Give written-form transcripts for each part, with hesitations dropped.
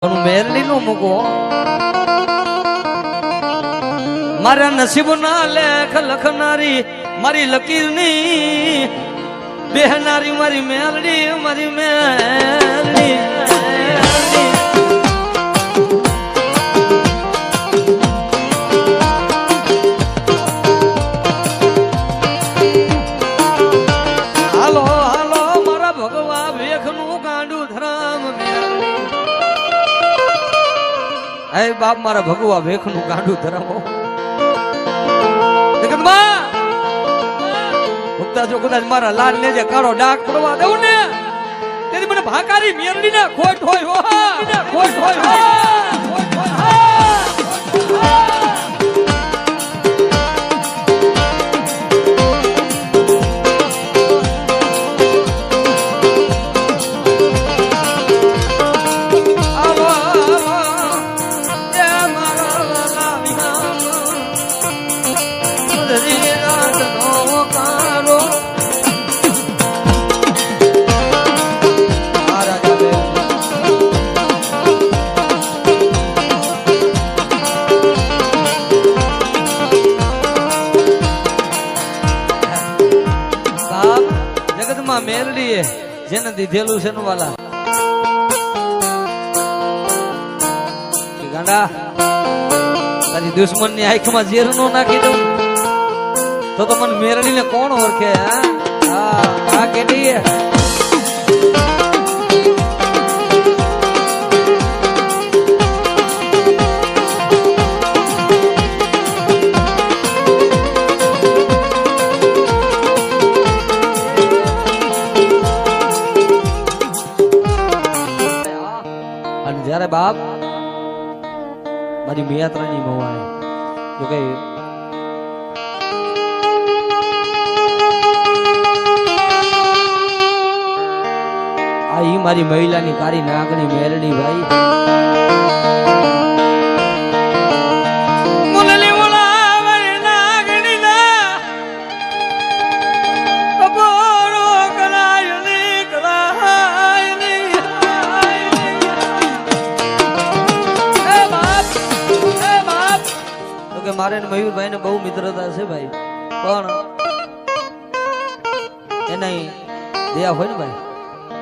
મેરલી નું મૂકો મારા નસીબ ના લેખ લખનારી મારી લકીર ની બેહનારી મારી મેરડી મારી મેરડી હાલો હાલો મારા ભગવા વેખ નું ગાંડું ધરામ હે બાપ મારા ભગવા વેખ નું ગાંડું ધરાવો જો કદાચ મારા લાલ ને જે કાળો ડાક પડવા દઉં ને તેથી મને ભાકારી મેરડી ના ખોટ હોય ખોટ હોય મેરડી જેને દીધેલું છે વાલા ગાંડા તારી દુશ્મન ની આંખમાં ઝેર નો નાખી દઉં તો મને મેરડી ને કોણ ઓળખે હા કેટી જયારે બાપ મારી મિયાત્રાની મવાય જો કે આ ઈ મારી મહિલાની કારી નાગની મેરડી ભાઈ મારે મયુરભાઈ ને બહુ મિત્રતા છે ભાઈ પણ એના દયા હોય ને ભાઈ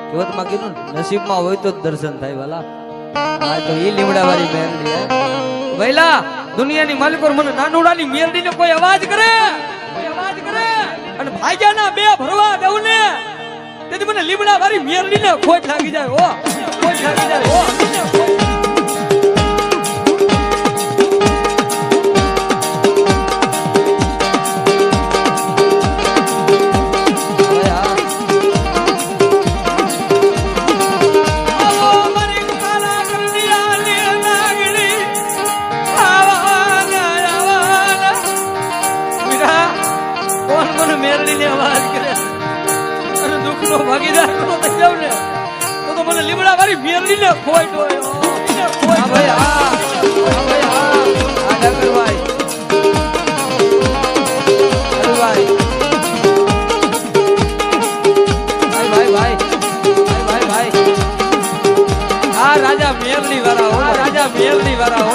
કહેવતમાં કીધું નસીબમાં હોય તો દર્શન થાય વાલા હા તો એ લીમડા વાળી મેરડી વૈલા દુનિયાની માલિકો મને નાનુડાની મેરડી ને કોઈ અવાજ કરે અને ભાગ્યાના બે ભરવા દઉં ને તેથી મને લીમડા વાળી મેરડી ને ખોટ લાગી જાય ખોટ લાગી જાય ભાગીદાર થઈ જાવ ને તો મને લીમડા વાળી મેરડી ને ખોટ હોય ભાઈ હા રાજા મેરડી વાળા રાજા મેરડી વાળા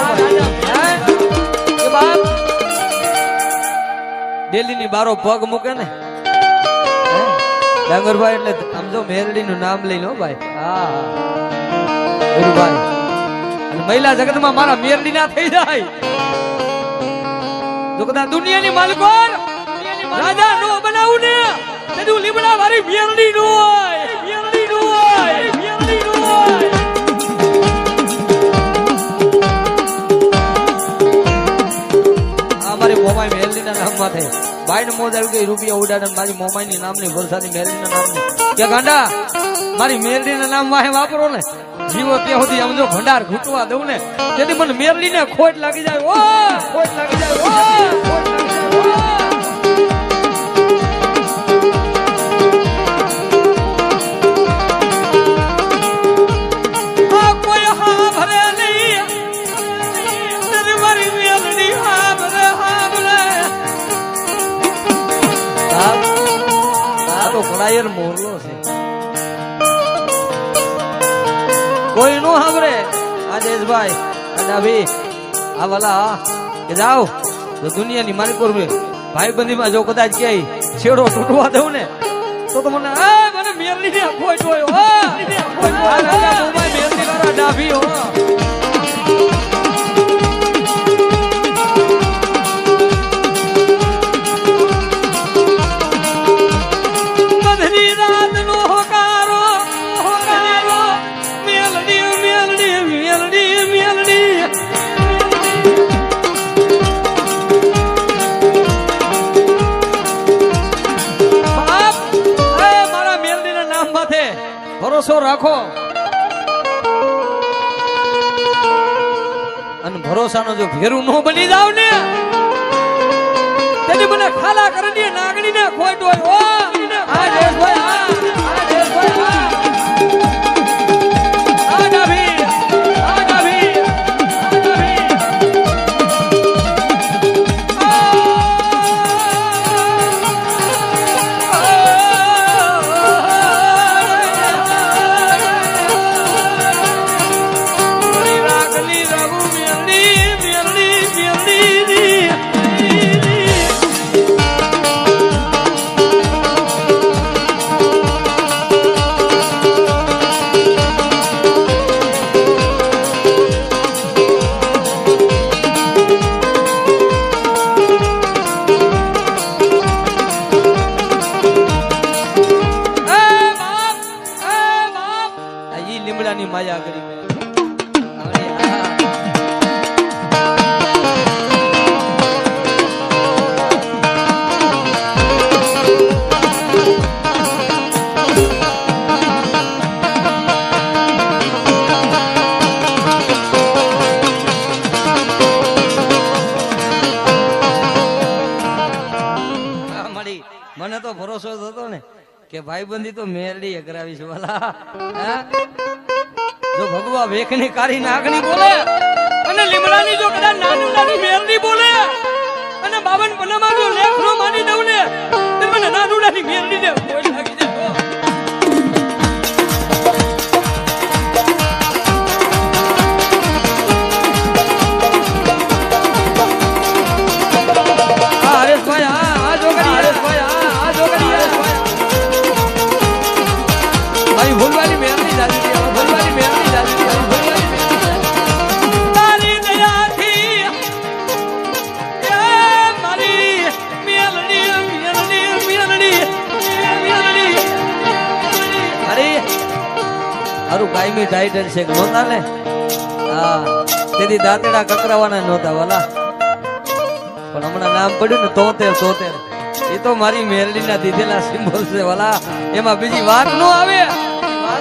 દિલ્હી ની બારો પગ મૂકે ને ડાંગરભાઈ એટલે સમજો મેરડી નું નામ લઈ લો ભાઈ ભાઈ અને મહિલા જગત માં મારા મેરડી ના થઈ જાય જો કદાચ દુનિયાની માલિકો રાજા નો બનાવું ને તેનું લીમડા મારી મેરડી નો હોય મેરડી નો હોય મેરડી નો હોય આ મારી મોમાઈ મેરડી ના નામ માં થાય ભાઈ ને મોજ આવી ગઈ રૂપિયા ઉડાડે મારી મોમાઈ ની નામની વરસાદી મેરડી ના નામની કે ગાંડા મારી મેરડી ના નામ વાહે વાપરો ને જીવો ત્યાં સુધી સમજો ભંડાર ઘૂંટવા દઉં ને તેથી મને મેરડી ને ખોટ લાગી જાય ખોટ લાગી જાય ખોટ લાગી જાય કોઈ હા ભરે નહીં મારી મેરડી હા ભરે ઘોડાયર મોરલો છે કોઈ નો સાંભળે દેશભાઈ અને અભી આ વાલા કે જાઓ તો દુનિયાની માલિકો ભાઈ બંધીમાં જો કદાચ ક્યાંય છેડો તૂટવા દઉં ને તો મને મને મેરડી ને કોઈ જોયો મેરડી વાળા ડાભી હો ભરોસો રાખો અને ભરોસાનો જો ભેરું ન બની જાવ ને તેની મને ખાલા કરી નાગણી ને ખોટ હોય આ દેશભાઈ આ દેશભાઈ આ ડાભી આ ડાભી લીમડાની માયા કરી મને તો ભરોસો થતો ને કે ભાઈબંધી તો મેરડી કરાવી છે વાલા જો ભગવા વેખની કારી નાગણી બોલે અને લીમડાની જો કદાચ નાની નાની મેરડી બોલે અને બાવન પન્નામાં જો લેખ નો માની દઉં ને તો મને નાની નાની મેરડી ને કોઈ લાગી જાય હરેશભાઈ આ જોગડી હરેશભાઈ આ જોગડી ભાઈ ભૂલવાની મેરડી જાતી ભૂલવાની મેરડી જાતી તારી દયાથી એ મારી મેલડી મેલડી મેલડી મેલડી અરે હારું કાયમી ટાઈટલ છે કે નહોતા ને હા તેથી દાંતડા કકરાવાના નહોતા વાલા પણ હમણાં નામ પડ્યું ને તોતેર એ તો મારી મેરડીના દીધેલા સિમ્બોલ છે વાલા એમાં બીજી વાત ન આવે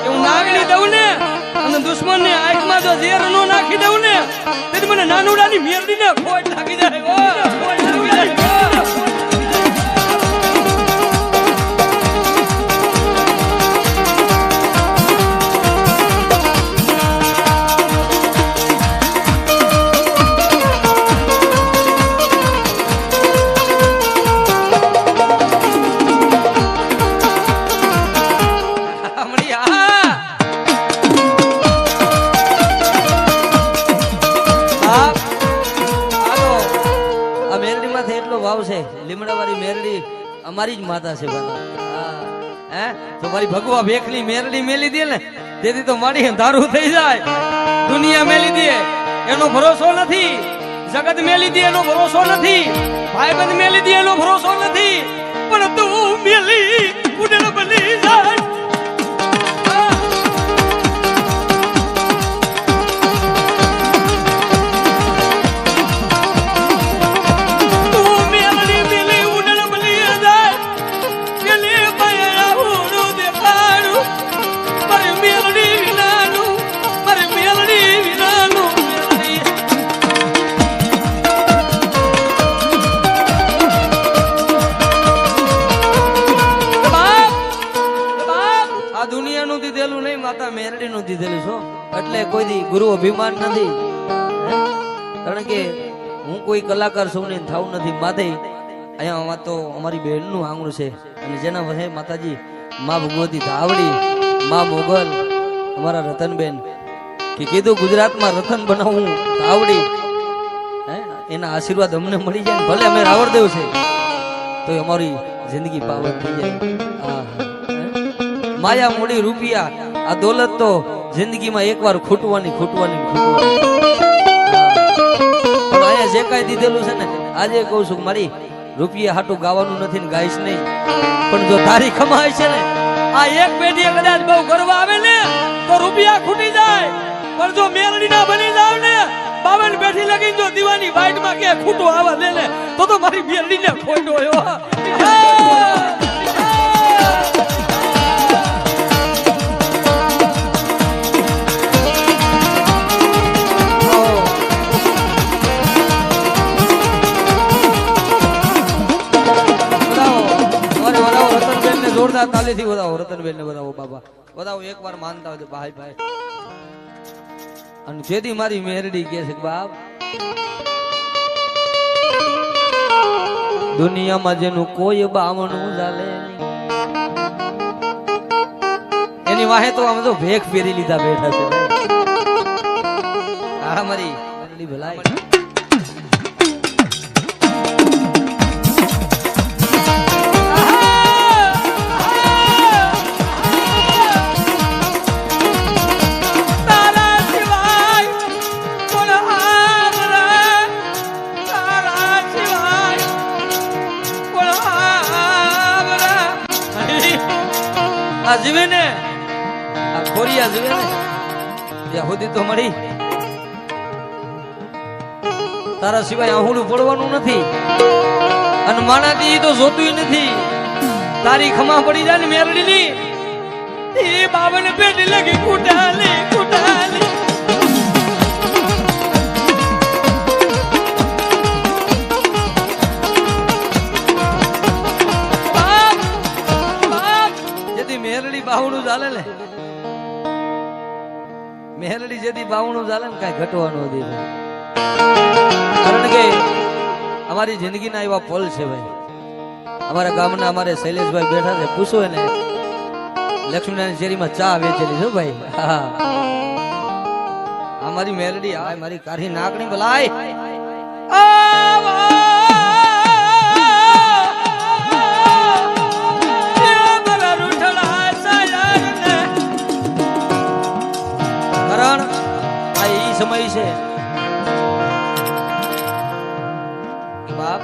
હું નાગણી દઉં ને અને દુશ્મન ની આંખમાં જો ઝેર નો નાખી દઉં ને તેથી મને નાનુડાની મેરડી ને ખોટ લાગી જાય ખોટ લાગી જાય લીમડા વાળી મેરડી અમારી જ માતા છે હે તો મારી ભગવા ભેખની મેરડી મેલી દે ને તેથી તો મારી દારૂ થઈ જાય દુનિયા મેલી દે એનો ભરોસો નથી જગત મેલી દે એનો ભરોસો નથી ભાઈબંધ મેલી દે એનો ભરોસો નથી પણ તું મેલી ઉડેલ બની જાય મેરડી નું દીધેલું છો એટલે કોઈ દી ગુરુ અભિમાન નથી કારણ કે હું કોઈ કલાકાર છું ને થાવું નથી માથે અહીંયા તો અમારી બહેન નું આંગણું છે અને જેના વહે માતાજી માં ભગવતી ધાવડી માં મોગલ અમારા રતનબેન કે કીધું ગુજરાતમાં રતન બનાવવું આવડી એના આશીર્વાદ અમને મળી જાય ભલે અમે રાવણદેવ છે તો અમારી જિંદગી પાવન થઈ જાય માયા મૂડી રૂપિયા આ દોલત તો જિંદગીમાં એકવાર ખૂટવાની પણ અહીંયા જે કાંઈ દીધેલું છે ને આજે કહું છું મારી રૂપિયા હાટું ગાવાનું નથી ને ગાઈશ નહીં પણ જો તારી કમાય છે ને આ એક પેઢી કદાચ બહુ ગર્વ આવે ને તો રૂપિયા ખૂટી જાય પણ જો મેરડી ના બની જાવ ને 52 પેઢી લગીને જો દીવાની વાઈટ માં કે ખૂટો આવા દે ને તો મારી મેરડી ને ખોટો હોય જોરદાર તાલીથી વધાવો રતનબેન ને વધાવો બાબા વધાવો એકવાર માનતા હોય ભાઈ ભાઈ અને જેથી મારી મેરડી કે છે બાપ દુનિયામાં જેનું કોઈ બાવણું ચાલે એની વાહે તો આમ તો ભેખ ફેરી લીધા બેઠા છે હા મારી મેરડી ભલાઈ જીવે ને આ ખોરિયા જીવે ને ત્યાં સુધી તો મળી તારા સિવાય આહુડું પડવાનું નથી અને માણાથી તો જોતું નથી તારી ખમા પડી જાય ને મેરડી ની એ બાબાને પેટી લગી કુટાલી મેરડી બાવણું ચાલે ને મેરડી જેથી બાવણું ચાલે ને કઈ ઘટવાનું નથી કારણ કે અમારી જિંદગીના એવા પલ છે ભાઈ અમારા ગામના અમારે શૈલેષભાઈ બેઠા છે પૂછો એને લક્ષ્મીનારાયણ શેરીમાં ચા વેચેલી છે ભાઈ હા અમારી મેરડી આ મારી કારી નાકણી બોલાય સમય છે બાપ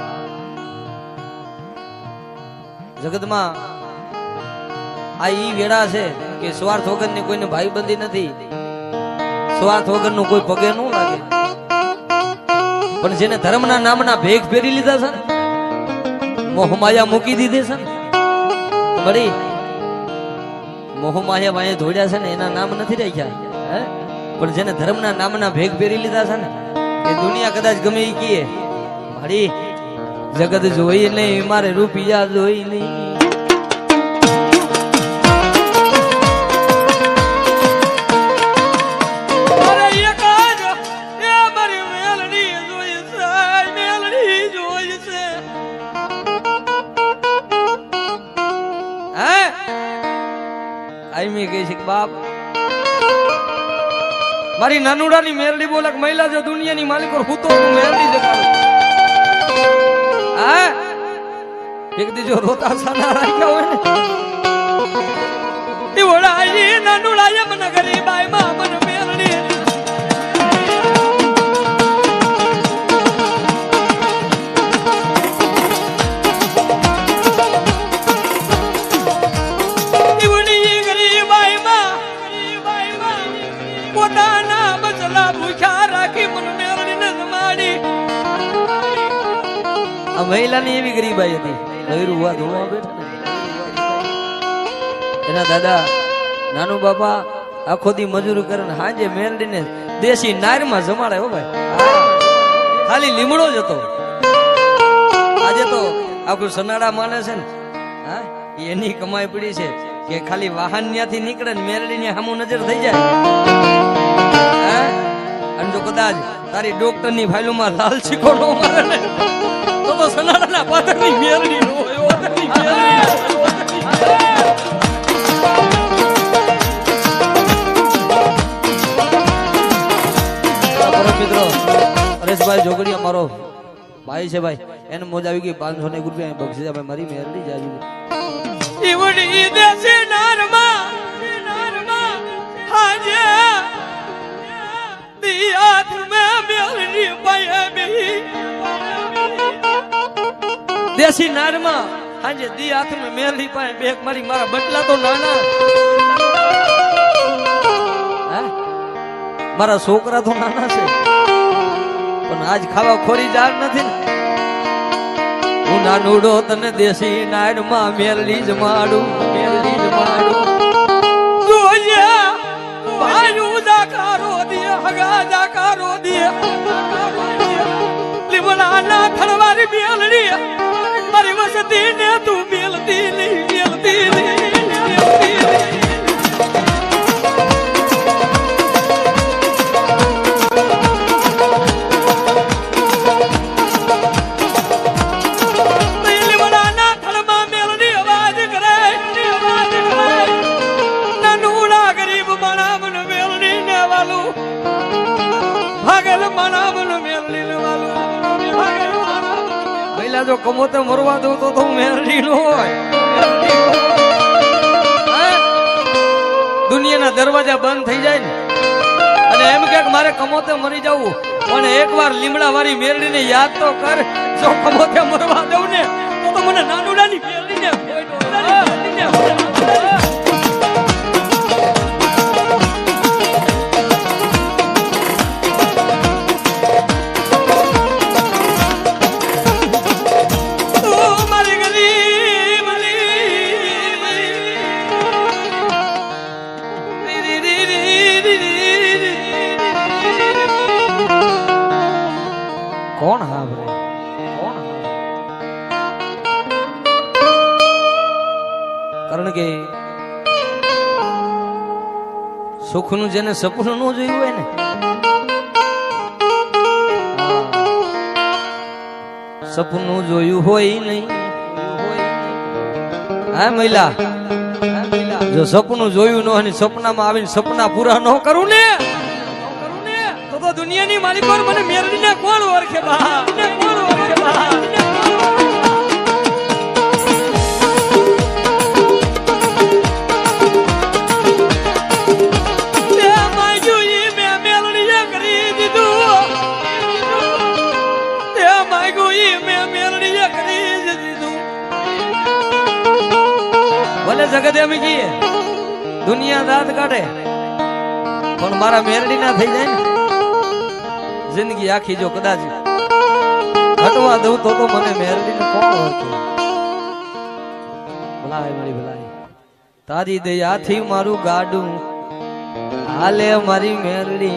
જગતમાં આ ઈ વેળા છે કે સ્વાર્થ વગર ની કોઈને ભાઈબંધી નથી સ્વાર્થ વગર નું કોઈ પગે ન લાગે પણ જેને ધર્મના નામના ભેગ ફેરી લીધા છે મોહમાયા મૂકી દીધી છે બળી મોહમાયા વાંહે ધોડ્યા છે ને એના નામ નથી રાખ્યા હે પણ જેને ધર્મના નામના ભેગ પહેરી લીધા છે ને એ દુનિયા કદાચ ગમે એ કીએ મારી જગત જોઈ નહીં મારે રૂપિયા જોઈ નહીં બાપ મારી નાનુડાની મેરડી બોલે કે મહિલા જો દુનિયાની માલિક ઓર હું તો મેરડી જગાડું હા એક દી જો રોતા સાના રાખ્યા હોય ને એ ઓળાઈ નાનુડા એમ ન કરી બાઈ માં મન મેરડી મહિલાની એવી ગરીબાઈ હતી એના દાદા નાનુ બાપા આખો દી મજૂરી કરે હાજે મેરડીને દેશી નારમાં જમાડે હો ભાઈ ખાલી લીમડો જ હતો આજે તો આખું સનાડા માને છે ને હા એની કમાઈ પડી છે કે ખાલી વાહન ત્યાંથી નીકળે ને મેરડી ની સામું નજર થઈ જાય હા અને જો કદાચ તારી ડોક્ટર ની ફાઇલોમાં લાલ ચીકો નો મારે ને તો સનાડાના પાદરની મેરડી નો હોય ઓતરની મેરડી પરમ મિત્રો હરેશભાઈ જોગડિયા મારો ભાઈ છે ભાઈ, એને મોજ આવી ગઈ 500 રૂપિયા બક્ષીસ ભાઈ મારી મેરડી જ આવી ગઈ ઈવડી દેશે નારમાં હાજે દિયાત મે મેરડી પાયે બેહી દેશી નારમાં હાજે દિયાત મે મેરડી પાયે બેક મારી મારા બટલા તો નાના મારા છોકરા તો નાના છે પણ આજ ખાવા ખોરી જાગ નથી ને હું નાનુડો તને દેશી નાડમાં મેરડી જ માડું જોઈએ ભાઈ જાકારો દે હગા જાકારો દે લીમડાના થળવારી મેલડી મારી વસતી ને તું મેલતી નહીં જો કમોતે મરવા દઉં તો હું મેરડી નો હોય દુનિયાના દરવાજા બંધ થઈ જાય ને અને એમ કે મારે કમોતે મરી જવું પણ એકવાર લીમડા વાળી મેરડીને યાદ તો કર જો કમોતે મરવા દઉં ને તો મને નાનુડાની મેરડીને કોણ હા કારણ કે સુખનું જેને સપનું ન જોયું હોય ને સપનું જોયું હોય નહીં હા મહિલા જો સપનું જોયું ન હોય સપનામાં આવીને સપના પૂરા ન કરું ને તો દુનિયાની માલિક પર મને મેરડીને કોણ ઓળખે બા ભલે જગત એમ કહીએ દુનિયા દાંત કાઢે પણ મારા મેરડી ના થઈ જાય ને જિંદગી આખી જો કદાચ ઘટવા દઉં તો મને મેરડી ને કોણ ઓળખે ભલાય મારી ભલાય તારી દયાથી મારું ગાડું હાલે મારી મેરડી